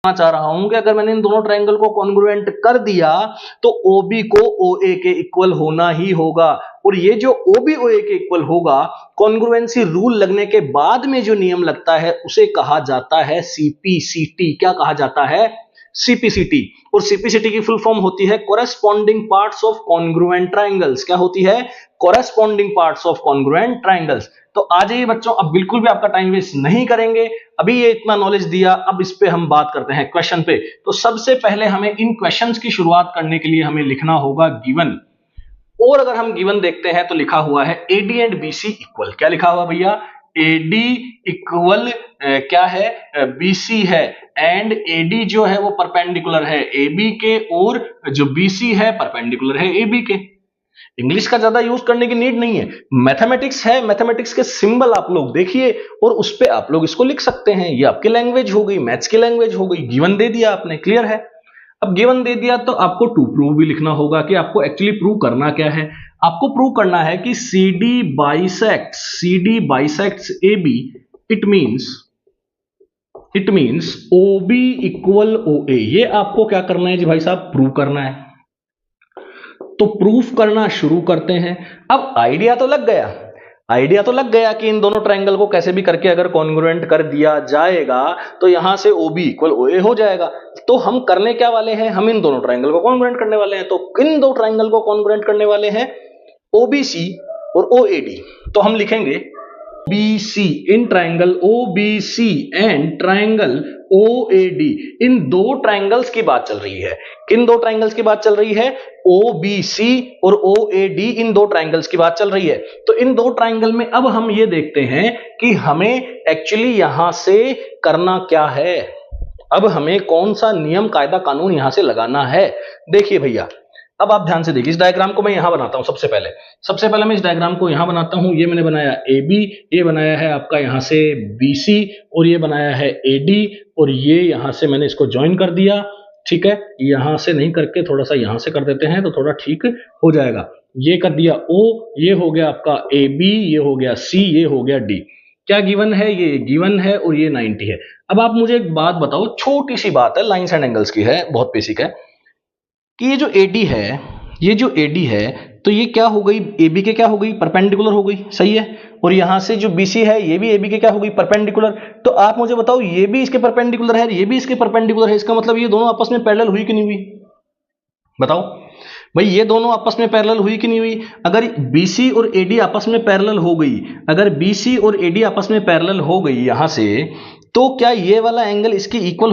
चाह रहा हूं कि अगर मैंने इन दोनों ट्रायंगल को कॉन्ग्रुएंट कर दिया तो OB को OA के इक्वल होना ही होगा, और ये जो OB OA के इक्वल होगा, कॉन्ग्रुएंसी रूल लगने के बाद में जो नियम लगता है उसे कहा जाता है CPCT। क्या कहा जाता है? CPCT। और CPCT की फुल फॉर्म होती है corresponding parts of congruent triangles. क्या होती है? Corresponding parts of congruent triangles. तो आ जाइए बच्चों, अब बिल्कुल भी आपका टाइम वेस्ट नहीं करेंगे, अभी ये इतना नॉलेज दिया, अब इस पे हम बात करते हैं क्वेश्चन पे। तो सबसे पहले हमें इन क्वेश्चंस की शुरुआत करने के लिए हमें लिखना होगा गिवन। और अगर हम गिवन देखते हैं तो लिखा हुआ है AD एंड BC इक्वल। क्या लिखा हुआ भैया? AD इक्वल क्या है? BC है, एंड AD जो है वो परपेंडिकुलर है AB के, और जो BC है परपेंडिकुलर है AB के। इंग्लिश का ज्यादा यूज करने की नीड नहीं है, मैथमेटिक्स है, मैथमेटिक्स के सिंबल आप लोग देखिए और उस पे आप लोग इसको लिख सकते हैं। ये आपकी लैंग्वेज हो गई, मैथ्स की लैंग्वेज हो गई। गिवन दे दिया आपने, क्लियर है। अब गिवन दे दिया तो आपको टू प्रूव भी लिखना होगा कि आपको एक्चुअली प्रूव करना क्या है। आपको प्रूव करना है कि CD bisects AB, it means OB equal OA। ये आपको क्या करना है जी भाई साहब? प्रूव करना है। तो प्रूफ करना शुरू करते हैं। अब आइडिया तो लग गया कि इन दोनों ट्रायंगल को कैसे भी करके अगर कॉन्ग्रुएंट कर दिया जाएगा तो यहां से OB इक्वल OA हो जाएगा। तो हम करने क्या वाले हैं? हम इन दोनों ट्रायंगल को कॉन्ग्रुएंट करने वाले हैं। तो इन दो ट्रायंगल को कॉन्ग्रुएंट करने वाले हैं OBC और OAD। तो हम लिखेंगे BC in triangle OBC and triangle OAD। इन दो ट्रायंगल्स की बात चल रही है। किन दो ट्रायंगल्स की बात चल रही है? OBC और OAD, इन दो ट्रायंगल्स की बात चल रही है। तो इन दो ट्रायंगल में अब हम ये देखते हैं कि हमें एक्चुअली यहां से करना क्या है। अब हमें कौन सा नियम, कायदा, कानून यहां से लगाना है। देखिए भैया, अब आप ध्यान से देखिए, इस डायग्राम को मैं यहां बनाता हूं। सबसे पहले मैं इस डायग्राम को यहां बनाता हूं। ये मैंने बनाया AB, ये बनाया है आपका यहां से BC, और ये बनाया है AD, और ये यहां से मैंने इसको ज्वाइन कर दिया। ठीक है, यहां से नहीं करके थोड़ा सा यहां से कर देते हैं तो थोड़ा ठीक हो जाएगा। ये कर दिया O, ये हो गया आपका AB, ये हो गया C, ये हो गया D। क्या गिवन है? ये गिवन है और ये 90 है। अब आप मुझे एक बात बताओ, छोटी सी बात है, लाइन्स एंड एंगल्स की है, बहुत बेसिक है, कि ये जो AD है तो ये क्या हो गई? AB के क्या हो गई? परपेंडिकुलर हो गई, सही है। और यहां से जो BC है ये भी AB के क्या हो गई? परपेंडिकुलर। तो आप मुझे बताओ, ये भी इसके परपेंडिकुलर है, ये भी इसके परपेंडिकुलर है, इसका मतलब ये दोनों आपस में पैरेलल हुई कि नहीं हुई? बताओ भाई, ये दोनों आपस में पैरेलल हुई कि नहीं हुई? अगर BC और AD आपस में पैरेलल हो गई, अगर BC और AD आपस में पैरेलल हो गई यहां से, तो क्या ये वाला एंगल इसके इक्वल